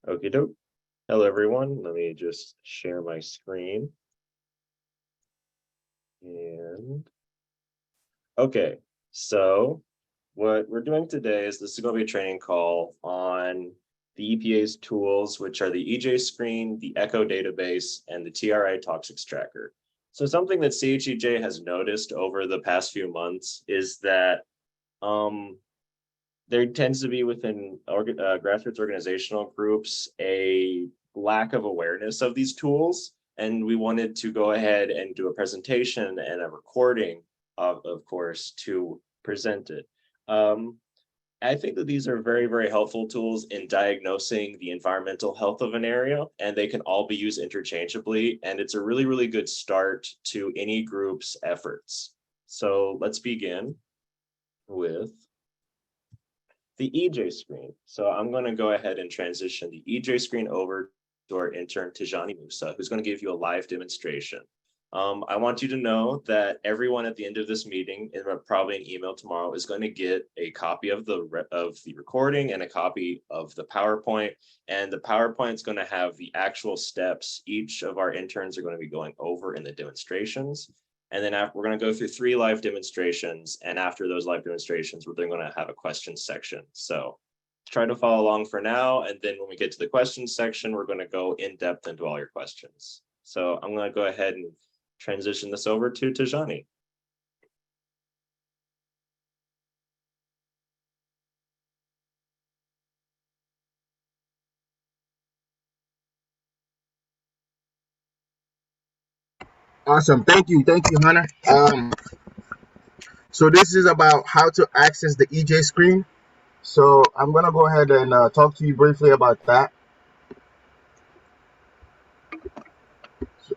Okie doke. Hello, everyone. Let me just share my screen. And okay, so what we're doing today is this is going to be a training call on the EPA's tools, which are the EJScreen, the ECHO database, and the TRI toxics tracker. So something that CHEJ has noticed over the past few months is that there tends to be within grassroots organizational groups a lack of awareness of these tools. And we wanted to go ahead and do a presentation and a recording of course, to present it. I think that these are very, very helpful tools in diagnosing the environmental health of an area, and they can all be used interchangeably. And it's a really, really good start to any group's efforts. So let's begin with the EJScreen. So I'm going to go ahead and transition the EJScreen over to our intern, Tijani Musa, who's going to give you a live demonstration. I want you to know that everyone at the end of this meeting, and probably an email tomorrow, is going to get a copy of the recording and a copy of the PowerPoint. And the PowerPoint is going to have the actual steps each of our interns are going to be going over in the demonstrations. And then we're going to go through 3 live demonstrations. And after those live demonstrations, we're then going to have a questions section. So try to follow along for now. And then when we get to the questions section, we're going to go in depth into all your questions. So I'm going to go ahead and transition this over to Tijani. Awesome. Thank you, Hunter. So this is about how to access the EJScreen. So I'm gonna go ahead and talk to you briefly about that.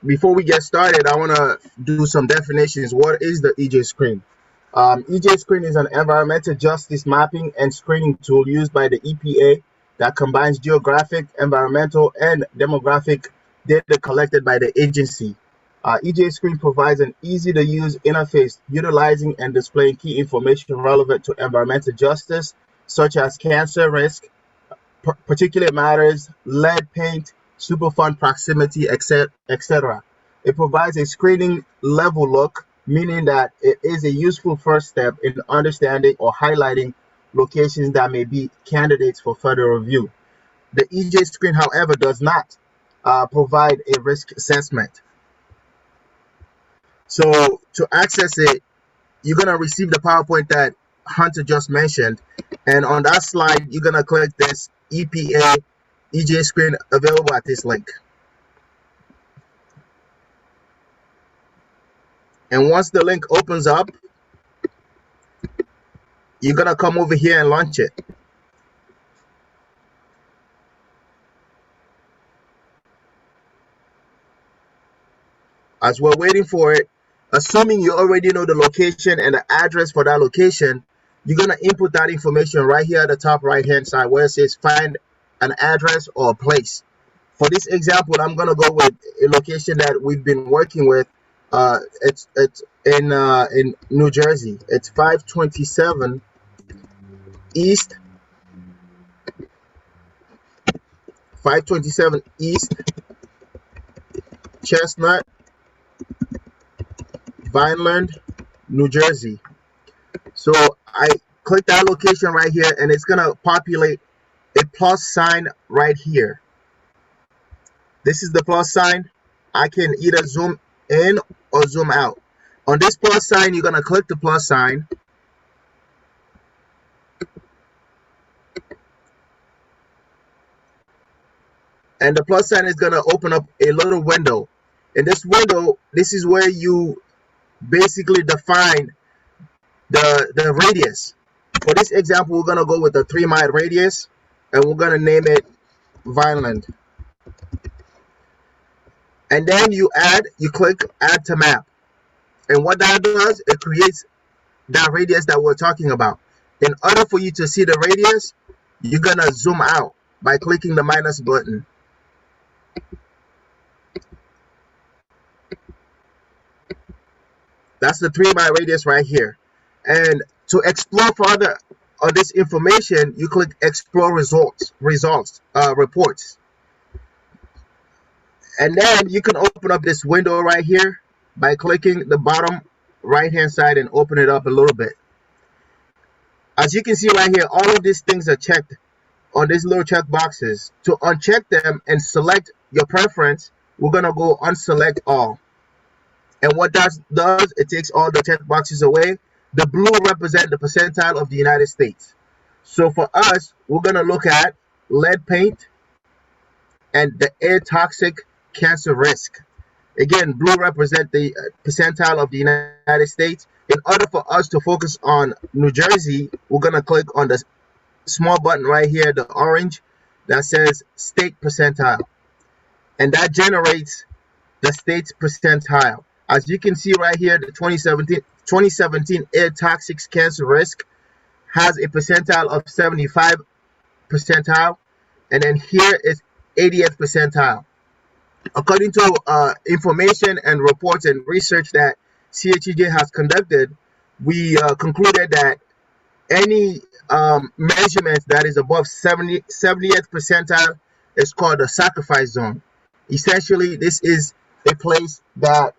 Before we get started, I want to do some definitions. What is the EJScreen? EJScreen is an environmental justice mapping and screening tool used by the EPA that combines geographic, environmental, and demographic data collected by the agency. EJScreen provides an easy-to-use interface utilizing and displaying key information relevant to environmental justice, such as cancer risk, particulate matters, lead paint, Superfund proximity, etc. It provides a screening level look, meaning that it is a useful first step in understanding or highlighting locations that may be candidates for further review. The EJScreen, however, does not provide a risk assessment. So to access it, you're going to receive the PowerPoint that Hunter just mentioned. And on that slide, you're going to click this EPA EJScreen available at this link. And once the link opens up, you're going to come over here and launch it. As we're waiting for it, assuming you already know the location and the address for that location, you're going to input that information right here at the top right hand side where it says find an address or a place. For this example, I'm going to go with a location that we've been working with. It's in New Jersey. It's 527 East 527 East Chestnut, Vineland, New Jersey. So I click that location right here, and it's gonna populate a plus sign right here. This is the plus sign. I can either zoom in or zoom out. On this plus sign, you're gonna click the plus sign. And the plus sign is gonna open up a little window. In this window, this is where you basically define the radius. For this example, we're gonna go with a 3-mile radius, and we're gonna name it Vineland. And then you click add to map. And what that does, it creates that radius that we're talking about. In order for you to see the radius, you're gonna zoom out by clicking the minus button. That's the 3-mile radius right here. And to explore further on this information, you click explore reports. And then you can open up this window right here by clicking the bottom right hand side and open it up a little bit. As you can see right here, all of these things are checked on these little check boxes. To uncheck them and select your preference, we're going to go unselect all. And what that does, it takes all the check boxes away. The blue represent the percentile of the United States. So for us, we're going to look at lead paint and the air toxic cancer risk. Again, blue represent the percentile of the United States. In order for us to focus on New Jersey, we're going to click on the small button right here, the orange, that says state percentile. And that generates the state's percentile. As you can see right here, the 2017 air toxic cancer risk has a percentile of 75 percentile. And then here is 80th percentile. According to information and reports and research that CHEJ has conducted, we concluded that any measurement that is above 70th percentile is called a sacrifice zone. Essentially, this is a place that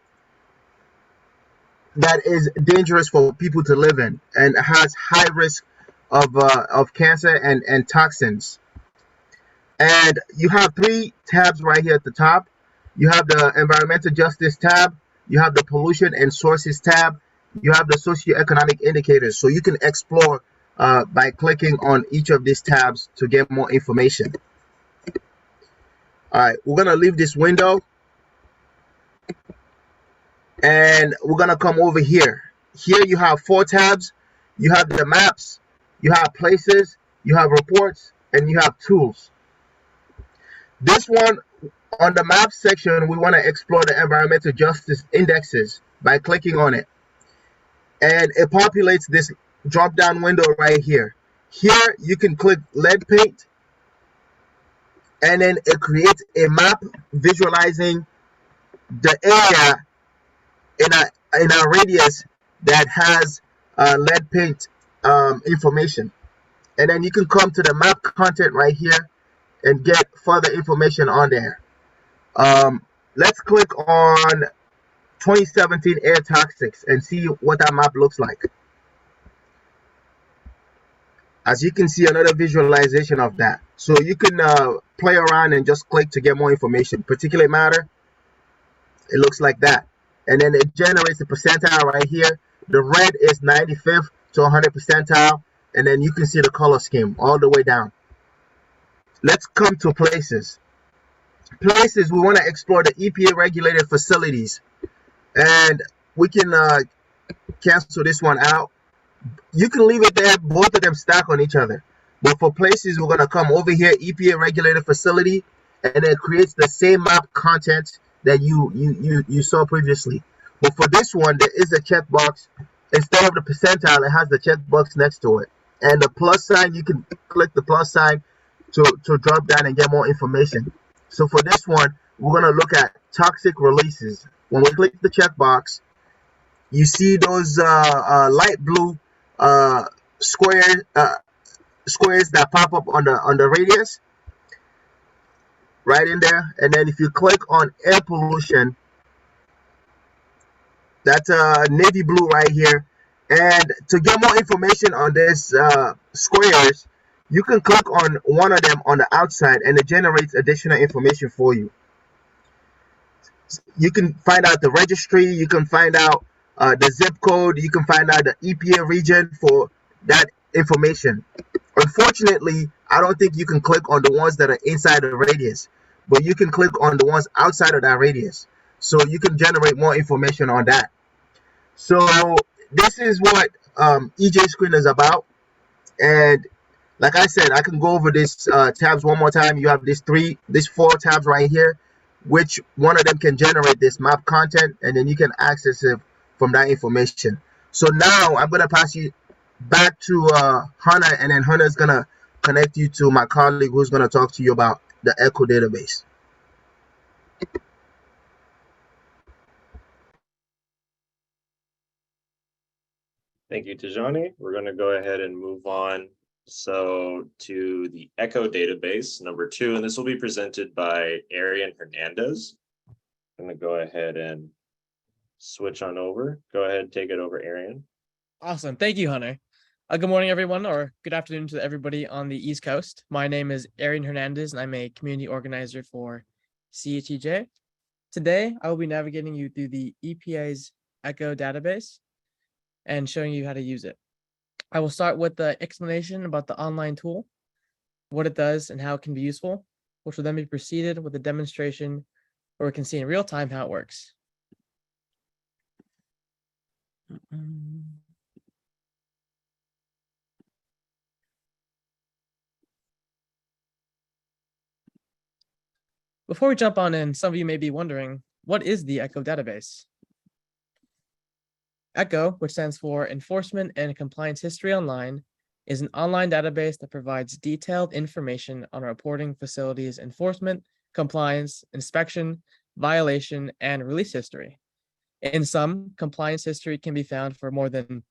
is dangerous for people to live in and has high risk of cancer and toxins. And you have three tabs right here at the top. You have the environmental justice tab, you have the pollution and sources tab, you have the socioeconomic indicators. So you can explore by clicking on each of these tabs to get more information. All right, we're gonna leave this window and we're gonna come over here. Here you have four tabs. You have the maps, you have places, you have reports, and you have tools. This one, on the map section, we want to explore the environmental justice indexes by clicking on it. And it populates this drop down window right here. Here you can click lead paint and then it creates a map visualizing the area in a radius that has lead paint information. And then you can come to the map content right here and get further information on there. Let's click on 2017 air toxics and see what that map looks like. As you can see, another visualization of that. So you can play around and just click to get more information. Particulate matter, it looks like that. And then it generates the percentile right here. The red is 95th to 100 percentile. And then you can see the color scheme all the way down. Let's come to places. Places, we want to explore the EPA regulated facilities. And we can cancel this one out. You can leave it there, both of them stack on each other. But for places, we're going to come over here, EPA regulated facility, and it creates the same map content that you saw previously. But for this one, there is a checkbox. Instead of the percentile, it has the checkbox next to it. And the plus sign, you can click the plus sign to drop down and get more information. So for this one, we're going to look at toxic releases. When we click the checkbox, you see those light blue squares that pop up on the radius right in there. And then if you click on air pollution, that's navy blue right here. And to get more information on this squares, you can click on one of them on the outside and it generates additional information for you. You can find out the registry, you can find out the zip code, you can find out the EPA region for that information. Unfortunately, I don't think you can click on the ones that are inside the radius, but you can click on the ones outside of that radius. So you can generate more information on that. So this is what EJScreen is about. And like I said, I can go over these tabs one more time. You have these four tabs right here, which one of them can generate this map content, and then you can access it from that information. So now I'm going to pass you back to Hunter, and then Hunter is going to connect you to my colleague who's going to talk to you about the ECHO database. Thank you, Tijani. We're going to go ahead and move on. So to the ECHO database, number 2, and this will be presented by Arien Hernandez. I'm going to go ahead and switch on over. Go ahead, take it over, Arien. Awesome. Thank you, Hunter. Good morning, everyone, or good afternoon to everybody on the East Coast. My name is Arien Hernandez, and I'm a community organizer for CHEJ. Today, I will be navigating you through the EPA's ECHO database and showing you how to use it. I will start with the explanation about the online tool, what it does, and how it can be useful, which will then be preceded with a demonstration where we can see in real time how it works. Before we jump on in, some of you may be wondering, what is the ECHO database? ECHO, which stands for Enforcement and Compliance History Online, is an online database that provides detailed information on reporting facilities' enforcement, compliance, inspection, violation, and release history. In sum, compliance history can be found for more than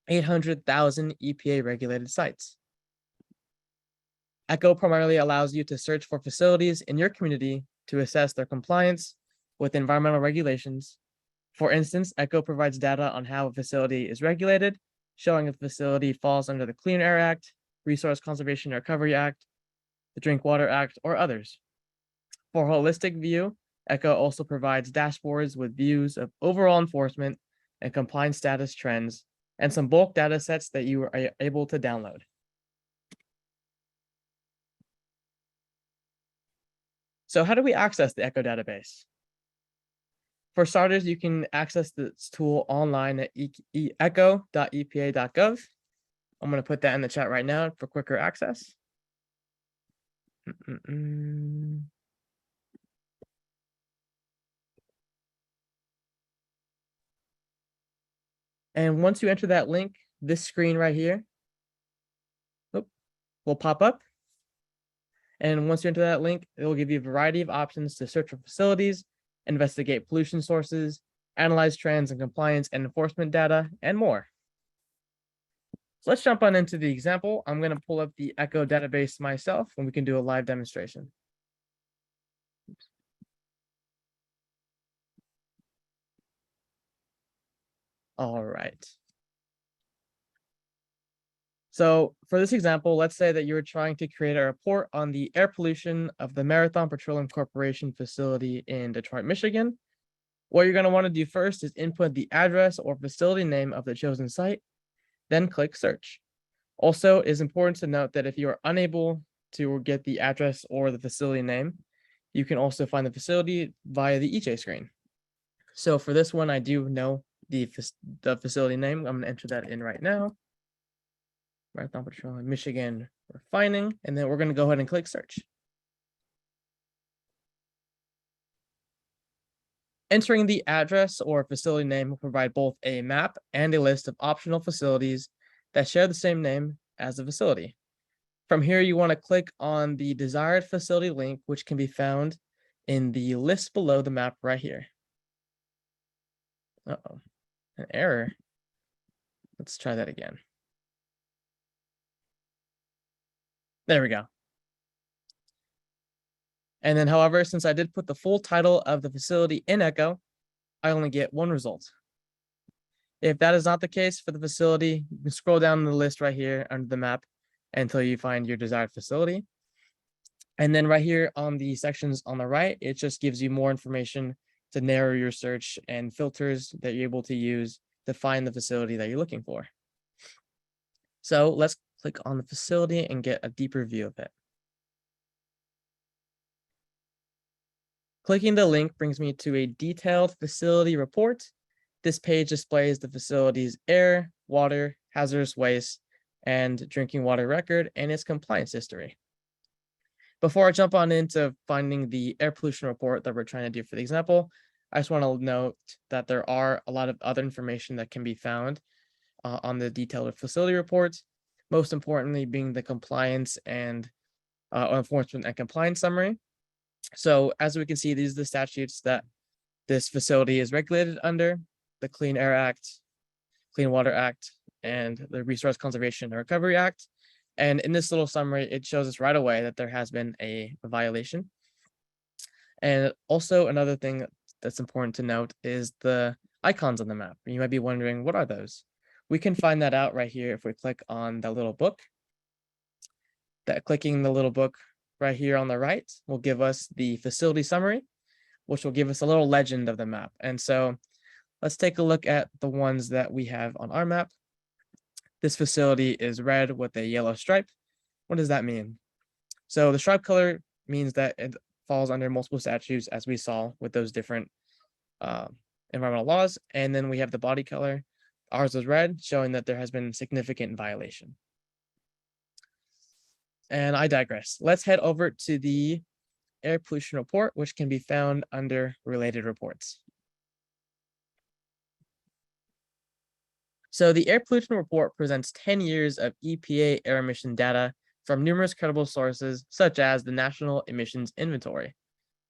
800,000 EPA-regulated sites. ECHO primarily allows you to search for facilities in your community to assess their compliance with environmental regulations. For instance, ECHO provides data on how a facility is regulated, showing if a facility falls under the Clean Air Act, Resource Conservation and Recovery Act, the Drink Water Act, or others. For a holistic view, ECHO also provides dashboards with views of overall enforcement and compliance status trends, and some bulk data sets that you are able to download. So how do we access the ECHO database? For starters, you can access this tool online at echo.epa.gov. I'm going to put that in the chat right now for quicker access. And once you enter that link, this screen right here will pop up. And once you enter that link, it will give you a variety of options to search for facilities, investigate pollution sources, analyze trends in compliance and enforcement data, and more. So let's jump on into the example. I'm going to pull up the ECHO database myself, and we can do a live demonstration. All right. So for this example, let's say that you're trying to create a report on the air pollution of the Marathon Petroleum Corporation facility in Detroit, Michigan. What you're going to want to do first is input the address or facility name of the chosen site, then click search. Also, it is important to note that if you are unable to get the address or the facility name, you can also find the facility via the EJScreen. So for this one, I do know the facility name. I'm going to enter that in right now. Marathon Petroleum, Michigan Refining, and then we're going to go ahead and click search. Entering the address or facility name will provide both a map and a list of optional facilities that share the same name as the facility. From here, you want to click on the desired facility link, which can be found in the list below the map right here. Uh-oh, an error. Let's try that again. There we go. And then, however, since I did put the full title of the facility in ECHO, I only get one result. If that is not the case for the facility, you can scroll down the list right here under the map until you find your desired facility. And then right here on the sections on the right, it just gives you more information to narrow your search and filters that you're able to use to find the facility that you're looking for. So let's click on the facility and get a deeper view of it. Clicking the link brings me to a detailed facility report. This page displays the facility's air, water, hazardous waste, and drinking water record and its compliance history. Before I jump on into finding the air pollution report that we're trying to do for the example, I just want to note that there are a lot of other information that can be found on the detailed facility reports, most importantly being the compliance and enforcement and compliance summary. So as we can see, these are the statutes that this facility is regulated under: the Clean Air Act, Clean Water Act, and the Resource Conservation and Recovery Act. And in this little summary, it shows us right away that there has been a violation. And also another thing that's important to note is the icons on the map. You might be wondering, what are those? We can find that out right here if we click on the little book. That clicking the little book right here on the right will give us the facility summary, which will give us a little legend of the map. And so let's take a look at the ones that we have on our map. This facility is red with a yellow stripe. What does that mean? So the stripe color means that it falls under multiple statutes, as we saw with those different environmental laws. And then we have the body color. Ours is red, showing that there has been significant violation. And I digress. Let's head over to the air pollution report, which can be found under related reports. So the air pollution report presents 10 years of EPA air emission data from numerous credible sources, such as the National Emissions Inventory.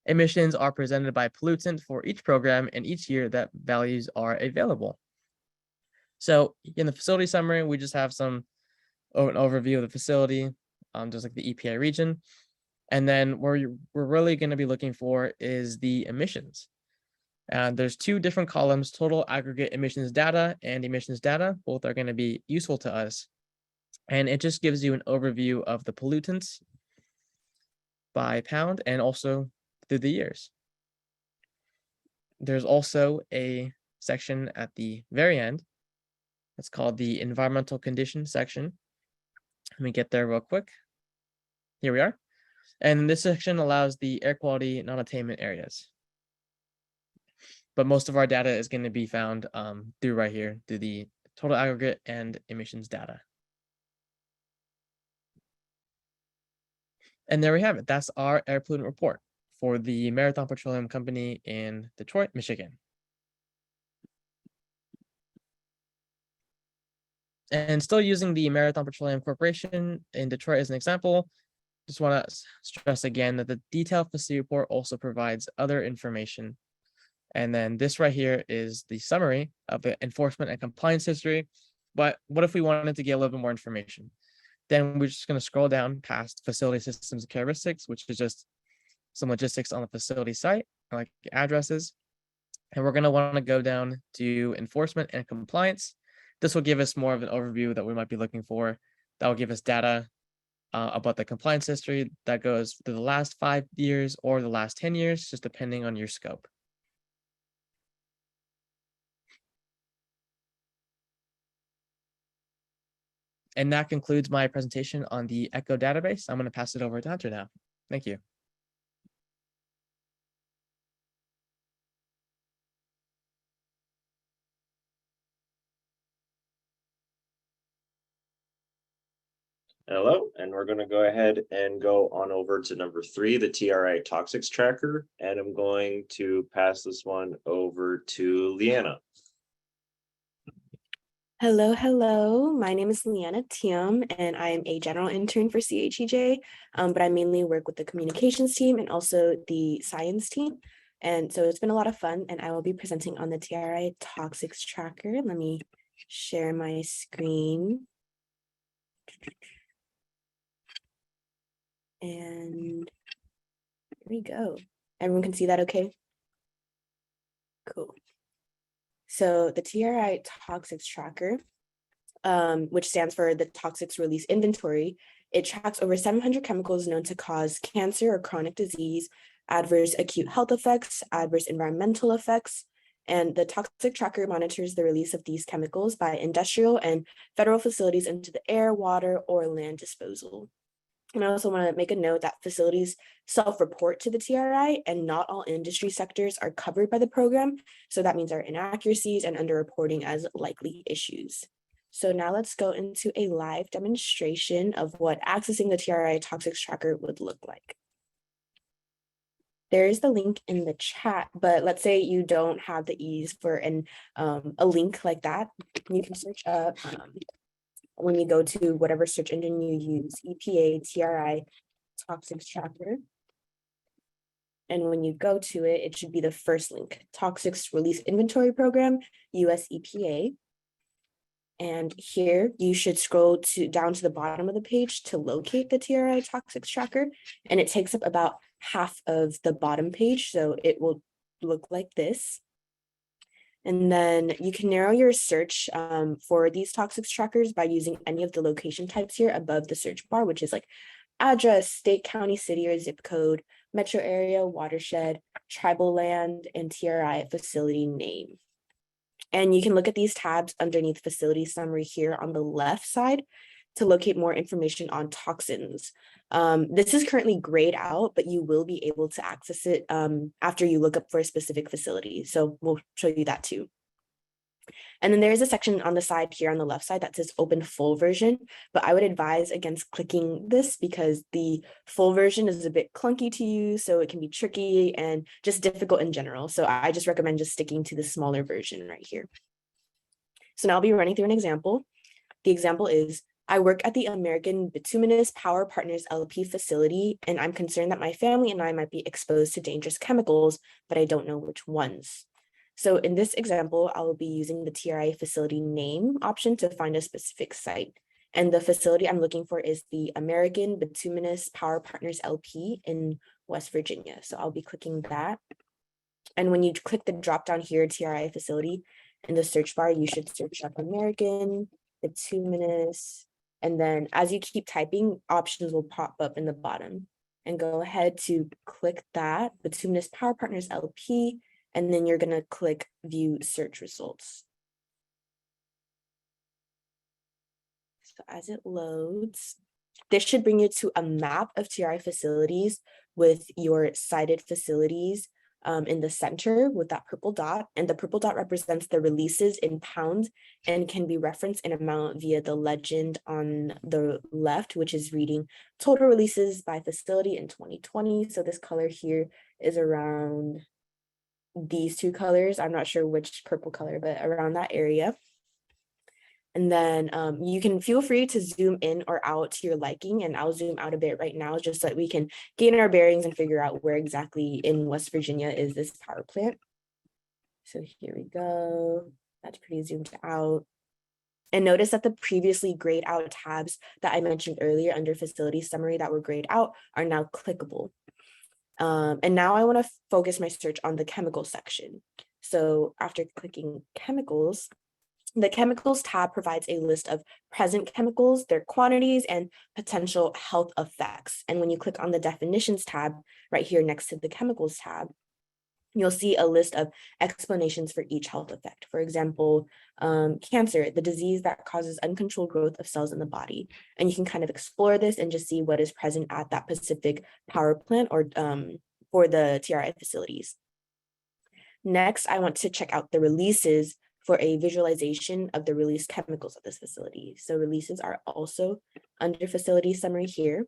Emissions are presented by pollutant for each program and each year that values are available. So in the facility summary, we just have an overview of the facility, just like the EPA region. And then where we're really going to be looking for is the emissions. And there's two different columns, total aggregate emissions data and emissions data. Both are going to be useful to us. And it just gives you an overview of the pollutants by pound and also through the years. There's also a section at the very end. It's called the environmental conditions section. Let me get there real quick. Here we are. And this section allows the air quality non-attainment areas. But most of our data is going to be found through right here, through the total aggregate and emissions data. And there we have it. That's our air pollutant report for the Marathon Petroleum Company in Detroit, Michigan. And still using the Marathon Petroleum Corporation in Detroit as an example, just want to stress again that the detailed facility report also provides other information. And then this right here is the summary of the enforcement and compliance history. But what if we wanted to get a little bit more information? Then we're just going to scroll down past facility systems and characteristics, which is just some logistics on the facility site, like addresses. And we're going to want to go down to enforcement and compliance. This will give us more of an overview that we might be looking for. That will give us data about the compliance history that goes through the last 5 years or the last 10 years, just depending on your scope. And that concludes my presentation on the ECHO database. I'm going to pass it over to Hunter now. Thank you. Hello, and we're going to go ahead and go on over to number 3, the TRI toxics tracker. And I'm going to pass this one over to Leanna. Hello. My name is Leanna Theam, and I am a general intern for CHEJ, but I mainly work with the communications team and also the science team. And so it's been a lot of fun, and I will be presenting on the TRI toxics tracker. Let me share my screen. And here we go. Everyone can see that okay? Cool. So the TRI toxics tracker, which stands for the Toxics Release Inventory, it tracks over 700 chemicals known to cause cancer or chronic disease, adverse acute health effects, adverse environmental effects, and the toxic tracker monitors the release of these chemicals by industrial and federal facilities into the air, water, or land disposal. And I also want to make a note that facilities self-report to the TRI, and not all industry sectors are covered by the program. So that means there are inaccuracies and underreporting as likely issues. So now let's go into a live demonstration of what accessing the TRI toxics tracker would look like. There is the link in the chat, but let's say you don't have the ease for a link like that. You can search up when you go to whatever search engine you use, EPA TRI toxics tracker. And when you go to it, it should be the first link, Toxics Release Inventory Program, USEPA. And here you should scroll down to the bottom of the page to locate the TRI toxics tracker. And it takes up about half of the bottom page. So it will look like this. And then you can narrow your search for these toxics trackers by using any of the location types here above the search bar, which is like address, state, county, city, or zip code, metro area, watershed, tribal land, and TRI facility name. And you can look at these tabs underneath facility summary here on the left side to locate more information on toxins. This is currently grayed out, but you will be able to access it after you look up for a specific facility. So we'll show you that too. And then there is a section on the side here on the left side that says open full version, but I would advise against clicking this because the full version is a bit clunky to use, so it can be tricky and just difficult in general. So I just recommend just sticking to the smaller version right here. So now I'll be running through an example. The example is, I work at the American Bituminous Power Partners LP facility, and I'm concerned that my family and I might be exposed to dangerous chemicals, but I don't know which ones. So in this example, I will be using the TRI facility name option to find a specific site. And the facility I'm looking for is the American Bituminous Power Partners LP in West Virginia. So I'll be clicking that. And when you click the drop down here, TRI facility, in the search bar, you should search up American Bituminous. And then as you keep typing, options will pop up in the bottom. And go ahead to click that, Bituminous Power Partners LP, and then you're going to click View Search Results. So as it loads, this should bring you to a map of TRI facilities with your cited facilities in the center with that purple dot. And the purple dot represents the releases in pounds and can be referenced in amount via the legend on the left, which is reading total releases by facility in 2020. So this color here is around these two colors. I'm not sure which purple color, but around that area. And then you can feel free to zoom in or out to your liking, and I'll zoom out a bit right now just so that we can gain our bearings and figure out where exactly in West Virginia is this power plant. So here we go. That's pretty zoomed out. And notice that the previously grayed out tabs that I mentioned earlier under facility summary that were grayed out are now clickable. And now I want to focus my search on the chemical section. So after clicking chemicals, the chemicals tab provides a list of present chemicals, their quantities, and potential health effects. And when you click on the definitions tab right here next to the chemicals tab, you'll see a list of explanations for each health effect. For example, cancer, the disease that causes uncontrolled growth of cells in the body. And you can kind of explore this and just see what is present at that specific power plant or for the TRI facilities. Next, I want to check out the releases for a visualization of the released chemicals at this facility. So releases are also under facility summary here.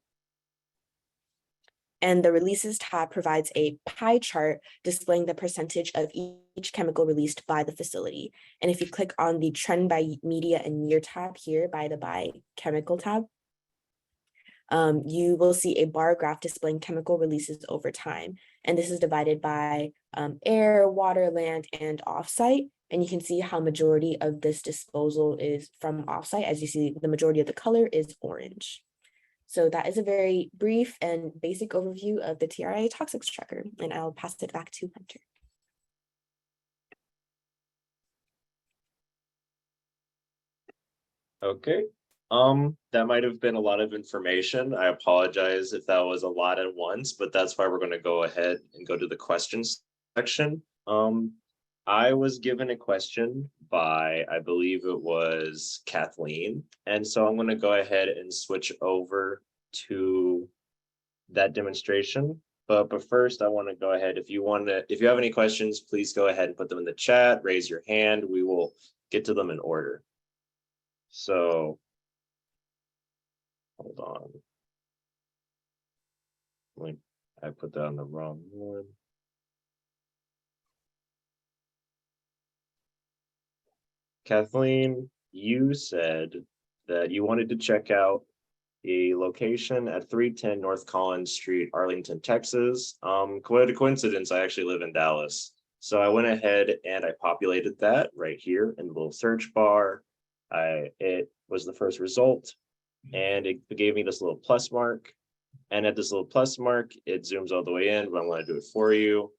And the releases tab provides a pie chart displaying the percentage of each chemical released by the facility. And if you click on the trend by media and year tab here by the by chemical tab, you will see a bar graph displaying chemical releases over time. And this is divided by air, water, land, and offsite. And you can see how majority of this disposal is from offsite. As you see, the majority of the color is orange. So that is a very brief and basic overview of the TRI toxics tracker, and I'll pass it back to Hunter. Okay. That might have been a lot of information. I apologize if that was a lot at once, but that's why we're going to go ahead and go to the questions section. I was given a question by, I believe it was Kathleen. And so I'm going to go ahead and switch over to that demonstration. But first, I want to go ahead. If you have any questions, please go ahead and put them in the chat, raise your hand. We will get to them in order. So hold on. Wait, I put that on the wrong one. Kathleen, you said that you wanted to check out a location at 310 North Collins Street, Arlington, Texas. Quite a coincidence, I actually live in Dallas. So I went ahead and I populated that right here in the little search bar. it was the first result, and it gave me this little plus mark. And at this little plus mark, it zooms all the way in, but I'm going to do it for you.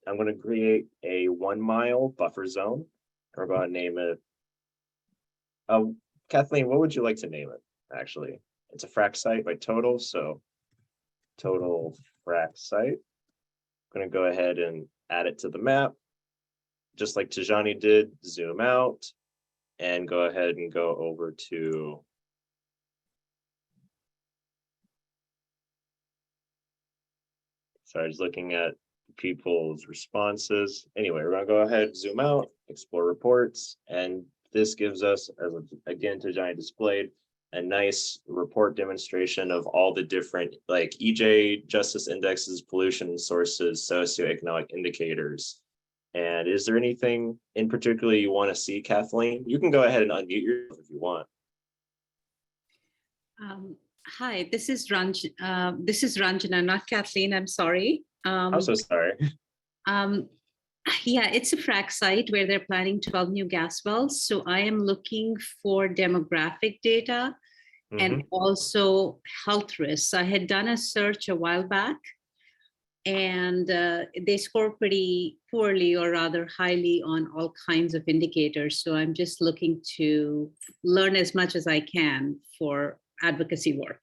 I'm going to create a 1 mile buffer zone. We're going to name it. Kathleen, what would you like to name it? Actually, it's a frac site by total. So total frac site. I'm going to go ahead and add it to the map. Just like Tijani did, zoom out and go ahead and go over to I was looking at people's responses. Anyway, we're gonna go ahead, zoom out, explore reports, and this gives us, as again Tijani displayed, a nice report demonstration of all the different like EJ justice indexes, pollution sources, socioeconomic indicators. And is there anything in particular you want to see, Kathleen? You can go ahead and unmute yourself if you want. Hi, this is Ranjana, not Kathleen. I'm sorry. I'm so sorry. Yeah, it's a frac site where they're planning 12 new gas wells. So I am looking for demographic data and also health risks. I had done a search a while back, and they score pretty poorly or rather highly on all kinds of indicators. So I'm just looking to learn as much as I can for advocacy work.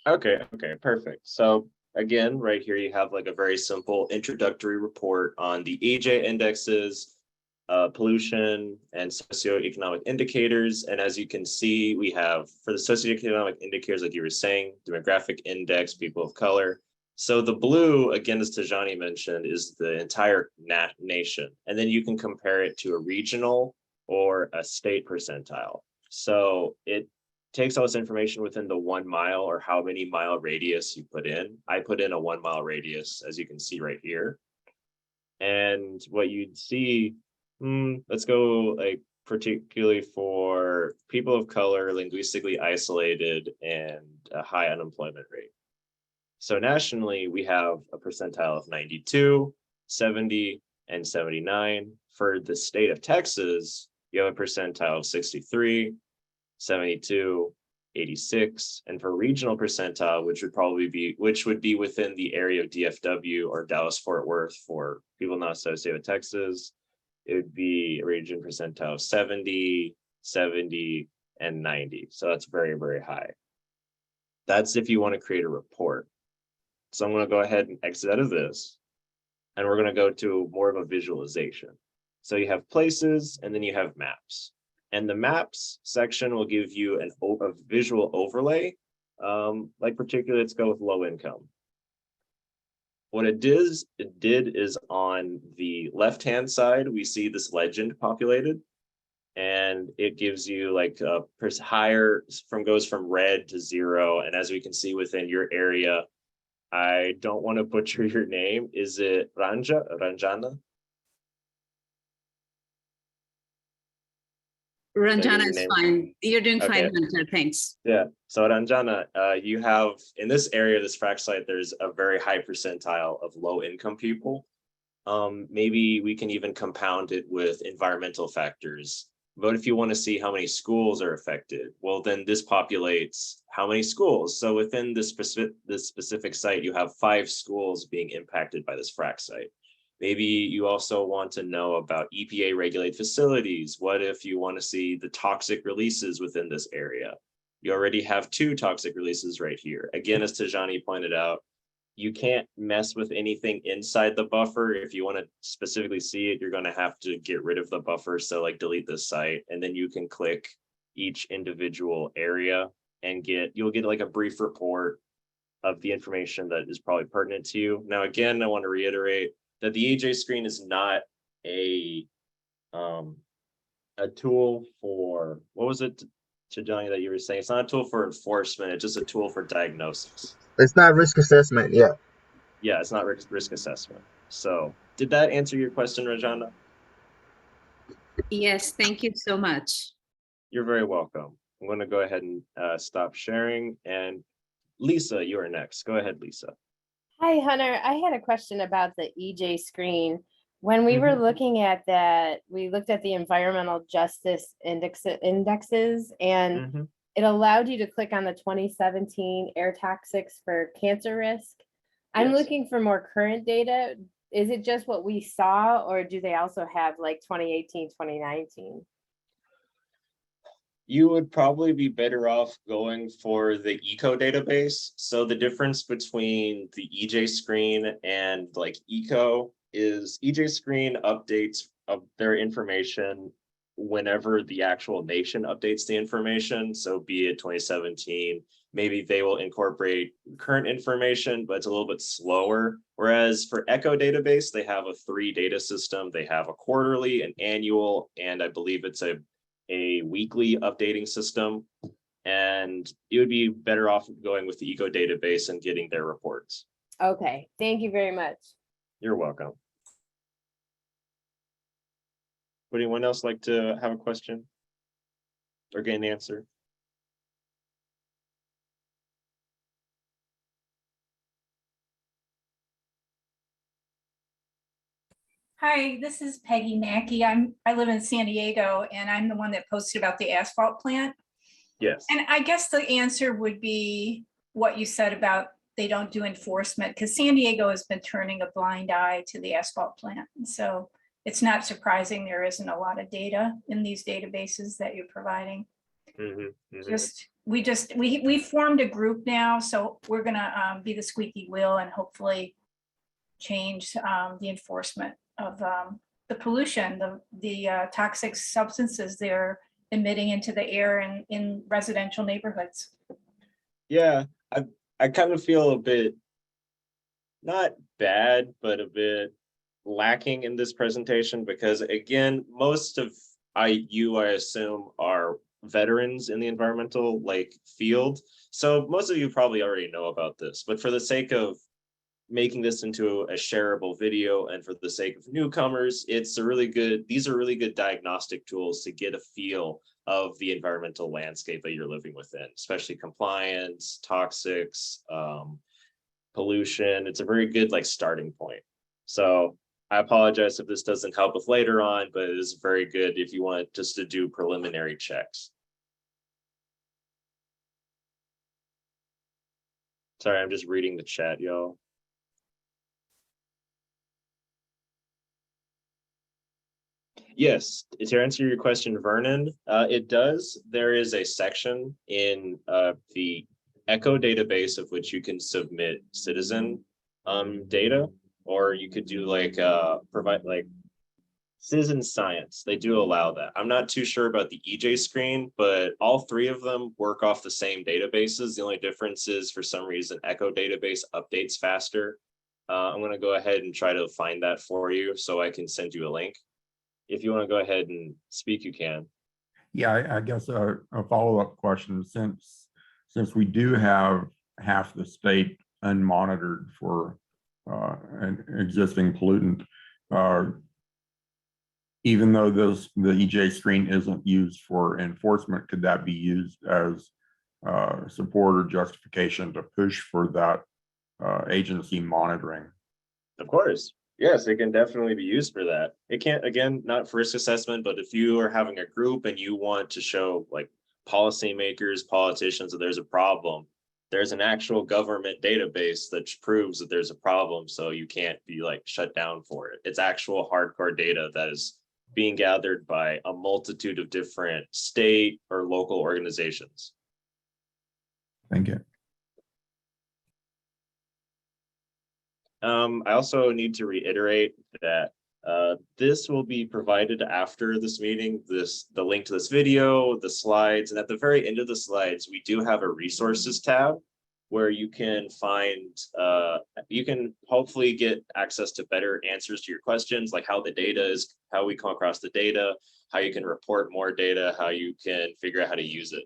Okay, perfect. So again, right here you have like a very simple introductory report on the EJ indexes, pollution, and socioeconomic indicators. And as you can see, we have for the socioeconomic indicators, like you were saying, demographic index, people of color. So the blue, again, as Tijani mentioned, is the entire nation. And then you can compare it to a regional or a state percentile. So it takes all this information within the 1 mile or how many mile radius you put in. I put in a 1 mile radius, as you can see right here. And what you'd see, let's go like particularly for people of color, linguistically isolated, and a high unemployment rate. So nationally, we have a percentile of 92, 70, and 79. For the state of Texas, you have a percentile of 63, 72, 86, and for regional percentile, which would be within the area of DFW or Dallas-Fort Worth for people not associated with Texas, it would be a region percentile of 70, 70, and 90. So that's very, very high. That's if you want to create a report. So I'm going to go ahead and exit out of this, and we're going to go to more of a visualization. So you have places, and then you have maps. And the maps section will give you a visual overlay. Like particularly, let's go with low income. What it did is on the left-hand side, we see this legend populated, and it gives you like a higher goes from red to 0. And as we can see within your area, I don't want to butcher your name. Is it Ranjana? Ranjana is fine. You're doing fine, Hunter. Thanks. Yeah. So Ranjana, you have in this area, this frac site, there's a very high percentile of low income people. Maybe we can even compound it with environmental factors. But if you want to see how many schools are affected, well, then this populates how many schools. So within this specific site, you have 5 schools being impacted by this frac site. Maybe you also want to know about EPA regulated facilities. What if you want to see the toxic releases within this area? You already have 2 toxic releases right here. Again, as Tijani pointed out, you can't mess with anything inside the buffer. If you want to specifically see it, you're going to have to get rid of the buffer. So like delete this site, and then you can click each individual area and you'll get like a brief report of the information that is probably pertinent to you. Now, again, I want to reiterate that the EJScreen is not a tool for, what was it, Tijani, that you were saying? It's not a tool for enforcement, it's just a tool for diagnosis. It's not risk assessment, yeah. Yeah, it's not risk assessment. So did that answer your question, Ranjana? Yes, thank you so much. You're very welcome. I'm going to go ahead and stop sharing. And Lisa, you are next. Go ahead, Lisa. Hi, Hunter. I had a question about the EJScreen. When we were Mhm. looking at that, we looked at the environmental justice indexes, and Mhm. it allowed you to click on the 2017 air toxics for cancer risk. I'm Yes. looking for more current data. Is it just what we saw, or do they also have like 2018, 2019? You would probably be better off going for the eco database. So the difference between the EJScreen and like eco is EJScreen updates of their information whenever the actual nation updates the information. So be it 2017, maybe they will incorporate current information, but it's a little bit slower. Whereas for Echo database, they have a 3 data system. They have a quarterly, an annual, and I believe it's a weekly updating system, and you would be better off going with the eco database and getting their reports. Okay, thank you very much. You're welcome. Would anyone else like to have a question or get an answer? Hi, this is Peggy Mackey. I live in San Diego, and I'm the one that posted about the asphalt plant. Yes. And I guess the answer would be what you said about they don't do enforcement, because San Diego has been turning a blind eye to the asphalt plant. And so it's not surprising there isn't a lot of data in these databases that you're providing. We formed a group now, so we're gonna be the squeaky wheel and hopefully change the enforcement of the pollution, the toxic substances they're emitting into the air in residential neighborhoods. Yeah, I kind of feel a bit not bad, but a bit lacking in this presentation because again, most of I assume are veterans in the environmental like field. So most of you probably already know about this, but for the sake of making this into a shareable video and for the sake of newcomers, these are really good diagnostic tools to get a feel of the environmental landscape that you're living within, especially compliance, toxics, pollution. It's a very good like starting point. So I apologize if this doesn't help with later on, but it is very good if you want just to do preliminary checks. Sorry, I'm just reading the chat, y'all. Yes, to answer your question, Vernon, it does. There is a section in the ECHO database of which you can submit citizen data, or you could do like provide like citizen science. They do allow that. I'm not too sure about the EJScreen, but all 3 of them work off the same databases. The only difference is for some reason ECHO database updates faster. I'm going to go ahead and try to find that for you so I can send you a link. If you want to go ahead and speak, you can. Yeah, I guess a follow-up question, since we do have half the state unmonitored for an existing pollutant, even though the EJScreen isn't used for enforcement, could that be used as support or justification to push for that agency monitoring? Of course. Yes, it can definitely be used for that. It can't, again, not for risk assessment, but if you are having a group and you want to show like policymakers, politicians that there's a problem, there's an actual government database that proves that there's a problem. So you can't be like shut down for it. It's actual hardcore data that is being gathered by a multitude of different state or local organizations. Thank you. I also need to reiterate that this will be provided after this meeting, the link to this video, the slides, and at the very end of the slides, we do have a resources tab where you can find, you can hopefully get access to better answers to your questions, like how the data is, how we come across the data, how you can report more data, how you can figure out how to use it.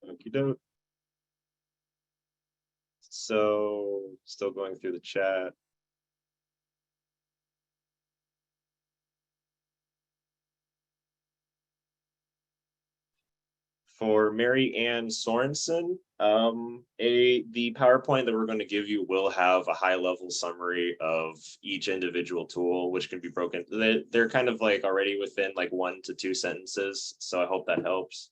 Okey-doke. So still going through the chat. For Mary Ann Sorensen, the PowerPoint that we're going to give you will have a high-level summary of each individual tool, which can be broken. They're kind of like already within like 1 to 2 sentences, so I hope that helps.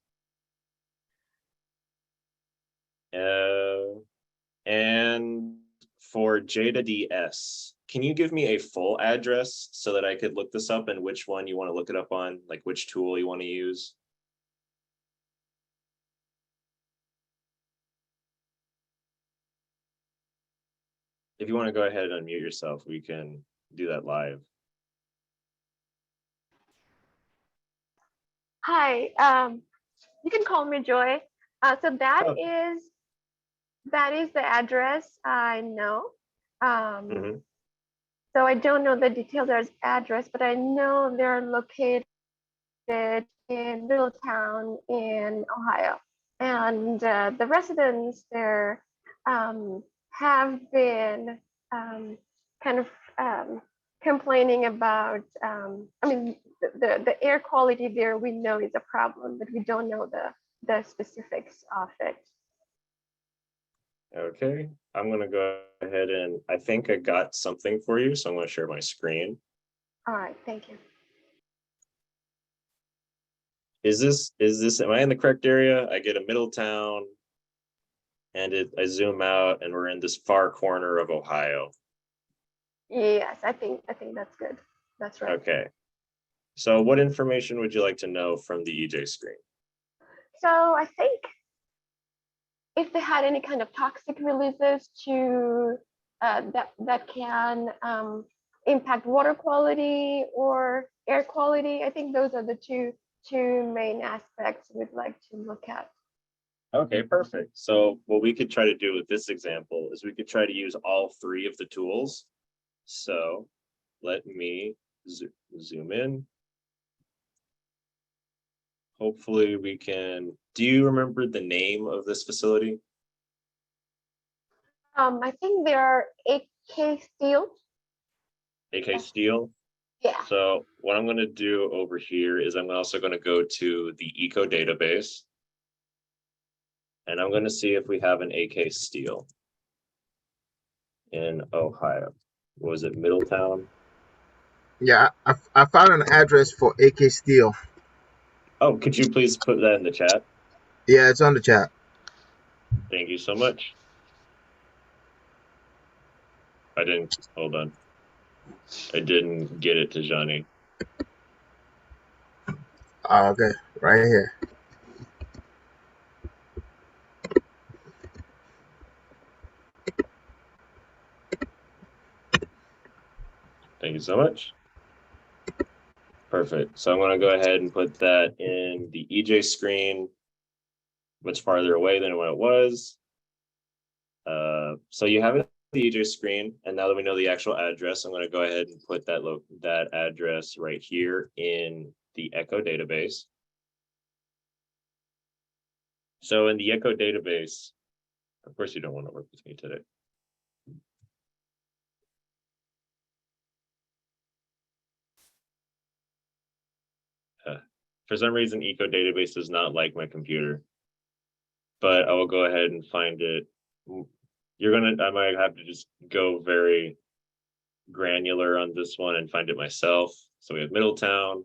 And for Jada DS, can you give me a full address so that I could look this up and which one you want to look it up on, like which tool you want to use? If you want to go ahead and unmute yourself, we can do that live. Hi, you can call me Joy. So that is the address I know. So I don't know the details of the address, but I know they're located in Middletown in Ohio. And the residents there have been kind of complaining about, I mean, the air quality there we know is a problem, but we don't know the specifics of it. Okay, I'm gonna go ahead and I think I got something for you, so I'm gonna share my screen. All right, thank you. Am I in the correct area? I get a Middletown and I zoom out and we're in this far corner of Ohio. Yes, I think that's good. That's right. Okay. So what information would you like to know from the EJScreen? So I think if they had any kind of toxic releases to that can impact water quality or air quality, I think those are the two main aspects we'd like to look at. Okay, perfect. So what we could try to do with this example is we could try to use all 3 of the tools. So let me zoom in. Hopefully we can. Do you remember the name of this facility? I think there are AK Steel. AK Steel? Yeah. So what I'm going to do over here is I'm also going to go to the eco database. And I'm going to see if we have an AK Steel in Ohio. Was it Middletown? Yeah, I found an address for AK Steel. Oh, could you please put that in the chat? Yeah, it's on the chat. Thank you so much. Hold on. I didn't get it, Tijani. Oh, okay, right here. Thank you so much. Perfect. So I'm going to go ahead and put that in the EJScreen, much farther away than what it was. So you have it in the EJScreen, and now that we know the actual address, I'm going to go ahead and put that address right here in the Echo database. So in the Echo database, of course you don't want to work with me today. For some reason, Eco database does not like my computer, but I will go ahead and find it. I might have to just go very granular on this one and find it myself. So we have Middletown.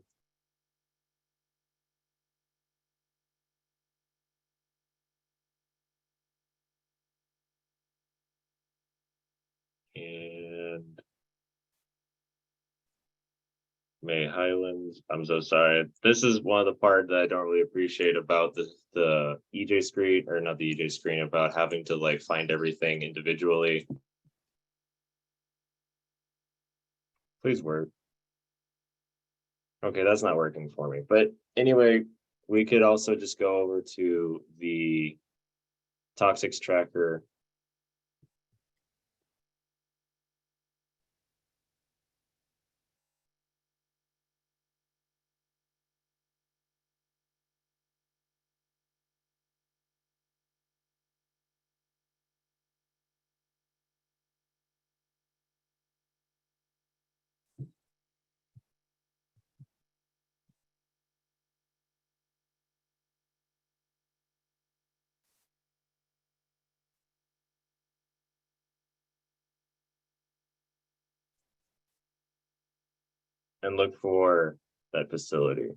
And May Highlands. I'm so sorry. This is one of the part that I don't really appreciate about the EJScreen, or not the EJScreen, about having to like find everything individually. Please work. Okay, that's not working for me. But anyway, we could also just go over to the toxics tracker. and look for that facility.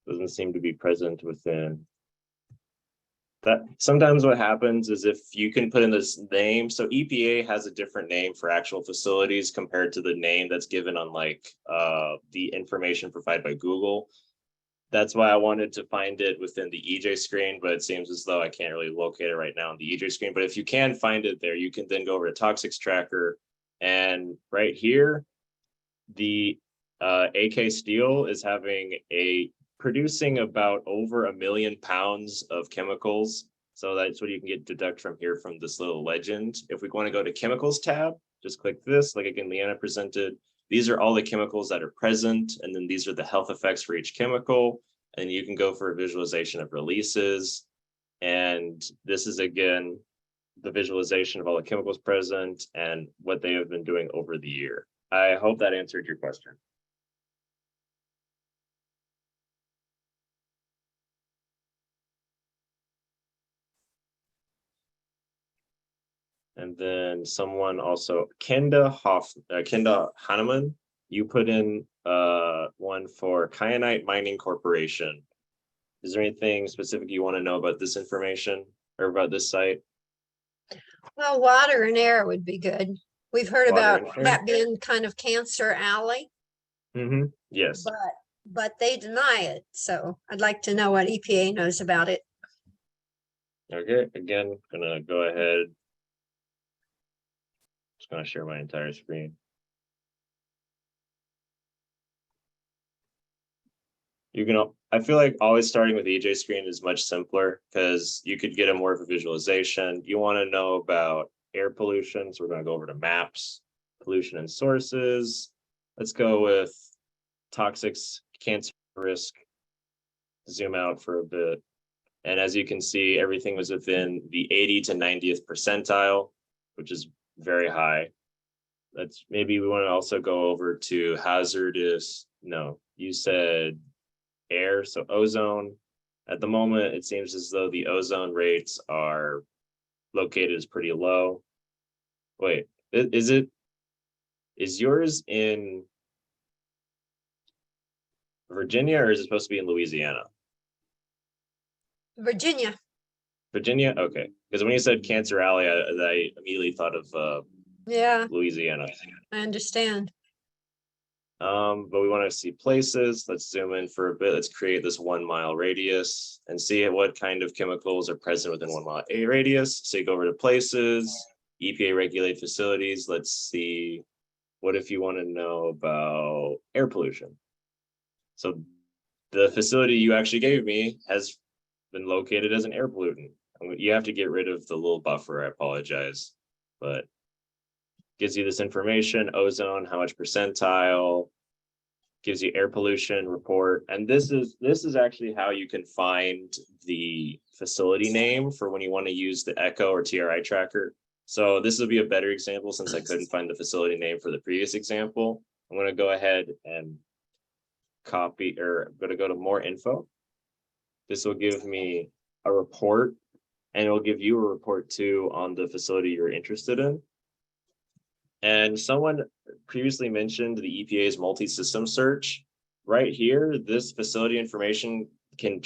Doesn't seem to be present within that. Sometimes what happens is if you can put in this name, so EPA has a different name for actual facilities compared to the name that's given on like the information provided by Google. That's why I wanted to find it within the EJScreen, but it seems as though I can't really locate it right now in the EJScreen. But if you can find it there, you can then go over to Toxics Tracker, and right here, the AK Steel is having producing about over 1 million pounds of chemicals. So that's what you can deduct from here from this little legend. If we want to go to chemicals tab, just click this, like again, Leanna presented. These are all the chemicals that are present, and then these are the health effects for each chemical. And you can go for a visualization of releases. And this is again, the visualization of all the chemicals present and what they have been doing over the year. I hope that answered your question. And then someone also, Kenda Hanneman, you put in one for Kyanite Mining Corporation. Is there anything specific you want to know about this information or about this site? Well, water and air would be good. We've heard Water about and air. that being kind of cancer alley, Mm-hmm. Yes. but they deny it. So I'd like to know what EPA knows about it. Okay, again, gonna go ahead. Just gonna share my entire screen. You can, I feel like always starting with EJScreen is much simpler because you could get a more of a visualization. You want to know about air pollution, so we're going to go over to maps, pollution and sources. Let's go with toxics, cancer risk. Zoom out for a bit. And as you can see, everything was within the 80 to 90th percentile, which is very high. That's maybe we want to also go over to hazardous. No, you said air, so ozone. At the moment, it seems as though the ozone rates are located as pretty low. Wait, is yours in Virginia or is it supposed to be in Louisiana? Virginia. Virginia, okay. Because when you said Cancer Alley, I immediately thought of Yeah, Louisiana. I understand. But we want to see places. Let's zoom in for a bit. Let's create this 1 mile radius and see what kind of chemicals are present within 1 mile radius. So you go over to places, EPA regulated facilities. Let's see, what if you want to know about air pollution? So the facility you actually gave me has been located as an air pollutant. You have to get rid of the little buffer, I apologize, but gives you this information, ozone, how much percentile, gives you air pollution report. And this is actually how you can find the facility name for when you want to use the ECHO or TRI tracker. So this will be a better example since I couldn't find the facility name for the previous example. I'm going to go ahead and copy, or I'm going to go to more info. This will give me a report, and it will give you a report too on the facility you're interested in. And someone previously mentioned the EPA's multi-system search. Right here, this facility information can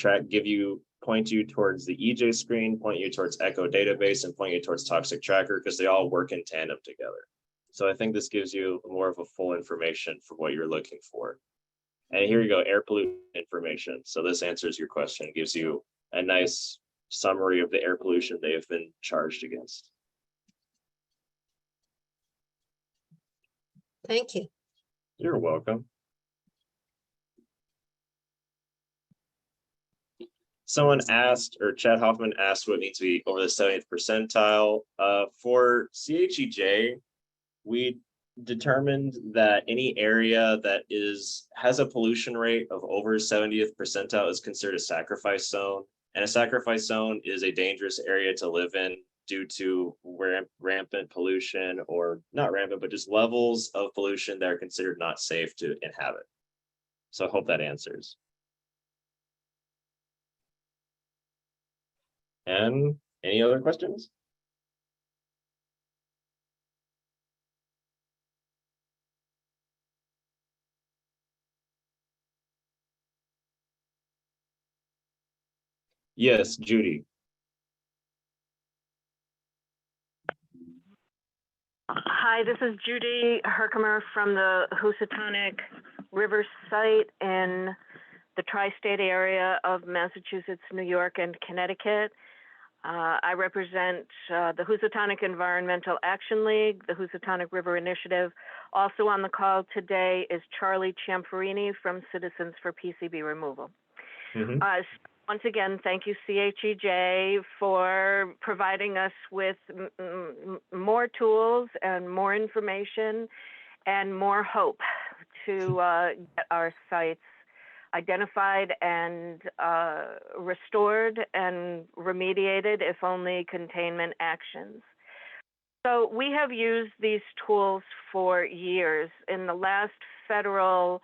point you towards the EJScreen, point you towards ECHO database, and point you towards Toxic Tracker because they all work in tandem together. So I think this gives you more of a full information for what you're looking for. And here you go, air pollutant information. So this answers your question. It gives you a nice summary of the air pollution they have been charged against. Thank you. You're welcome. Someone asked, or Chad Hoffman asked, what needs to be over the 70th percentile. For CHEJ, we determined that any area that has a pollution rate of over 70th percentile is considered a sacrifice zone. And a sacrifice zone is a dangerous area to live in due to rampant pollution, or not rampant, but just levels of pollution that are considered not safe to inhabit. So I hope that answers. And any other questions? Yes, Judy. Hi, this is Judy Herkimer from the Housatonic River site in the tri-state area of Massachusetts, New York, and Connecticut. I represent the Housatonic Environmental Action League, the Housatonic River Initiative. Also on the call today is Charlie Ciamperini from Citizens for PCB Removal. Once again, thank you, CHEJ, for providing us with more tools and more information and more hope to get our sites identified and restored and remediated, if only containment actions. So we have used these tools for years. In the last federal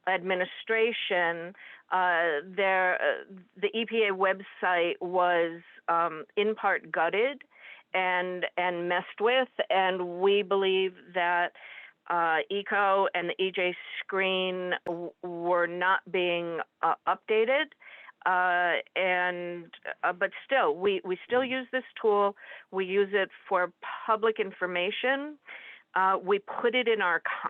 administration, the EPA website was in part gutted and messed with, and we believe that ECO and the EJScreen were not being updated. But still, we still use this tool. We use it for public information. We put it in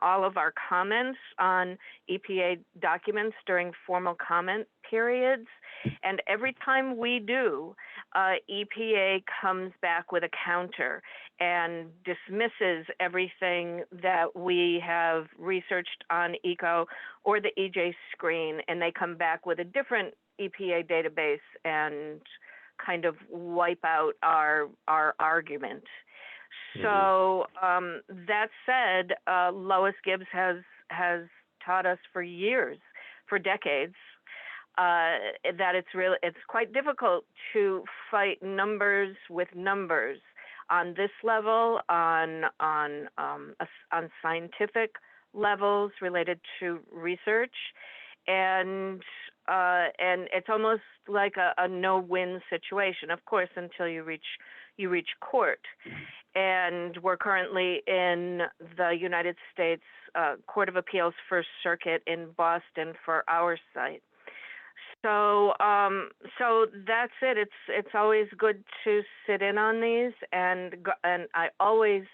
all of our comments on EPA documents during formal comment periods. And every time we do, EPA comes back with a counter and dismisses everything that we have researched on ECO or the EJScreen, and they come back with a different EPA database and kind of wipe out our argument. So that said, Lois Gibbs has taught us for years, for decades, that it's quite difficult to fight numbers with numbers on this level, on scientific levels related to research, and it's almost like a no-win situation, of course, until you reach court. And we're currently in the United States Court of Appeals First Circuit in Boston for our site. So that's it. It's always good to sit in on these, and I always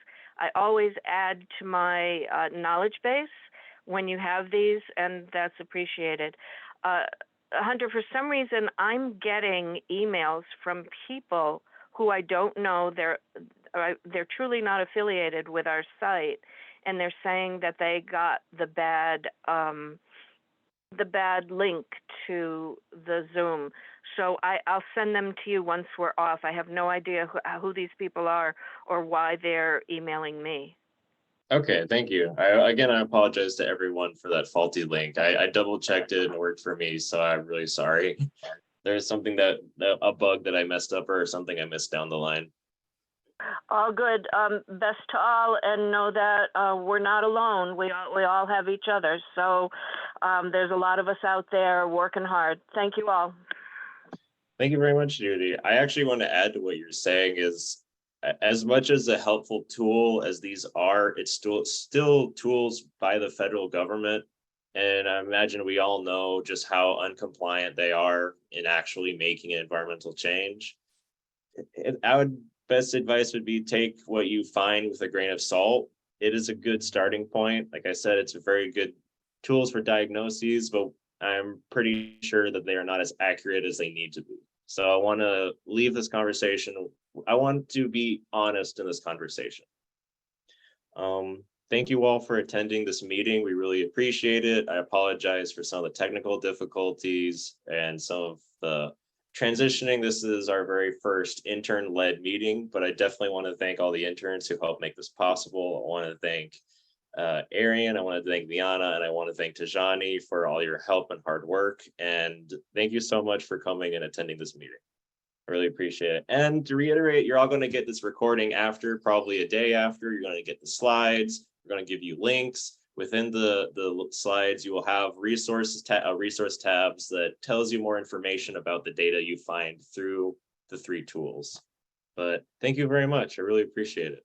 add to my knowledge base when you have these, and that's appreciated. Hunter, for some reason, I'm getting emails from people who I don't know. They're truly not affiliated with our site, and they're saying that they got the bad link to the Zoom. So I'll send them to you once we're off. I have no idea who these people are or why they're emailing me. Okay, thank you. I apologize to everyone for that faulty link. I double checked it and it worked for me, so I'm really sorry. There's something a bug that I messed up or something I missed down the line. All good. Best to all, and know that we're not alone. We all have each other. So there's a lot of us out there working hard. Thank you all. Thank you very much, Judy. I actually want to add to what you're saying is, as much as a helpful tool as these are, it's still tools by the federal government. And I imagine we all know just how uncompliant they are in actually making an environmental change. Best advice would be take what you find with a grain of salt. It is a good starting point. Like I said, it's a very good tools for diagnoses, but I'm pretty sure that they are not as accurate as they need to be. So I want to leave this conversation. I want to be honest in this conversation. Thank you all for attending this meeting. We really appreciate it. I apologize for some of the technical difficulties and some of the transitioning. This is our very first intern-led meeting, but I definitely want to thank all the interns who helped make this possible. I want to thank Arien, I want to thank Leanna, and I want to thank Tijani for all your help and hard work. And thank you so much for coming and attending this meeting. I really appreciate it. And to reiterate, you're all going to get this recording after, probably a day after. You're going to get the slides. We're going to give you links. Within the slides, you will have resource tabs that tells you more information about the data you find through the three tools. But thank you very much. I really appreciate it.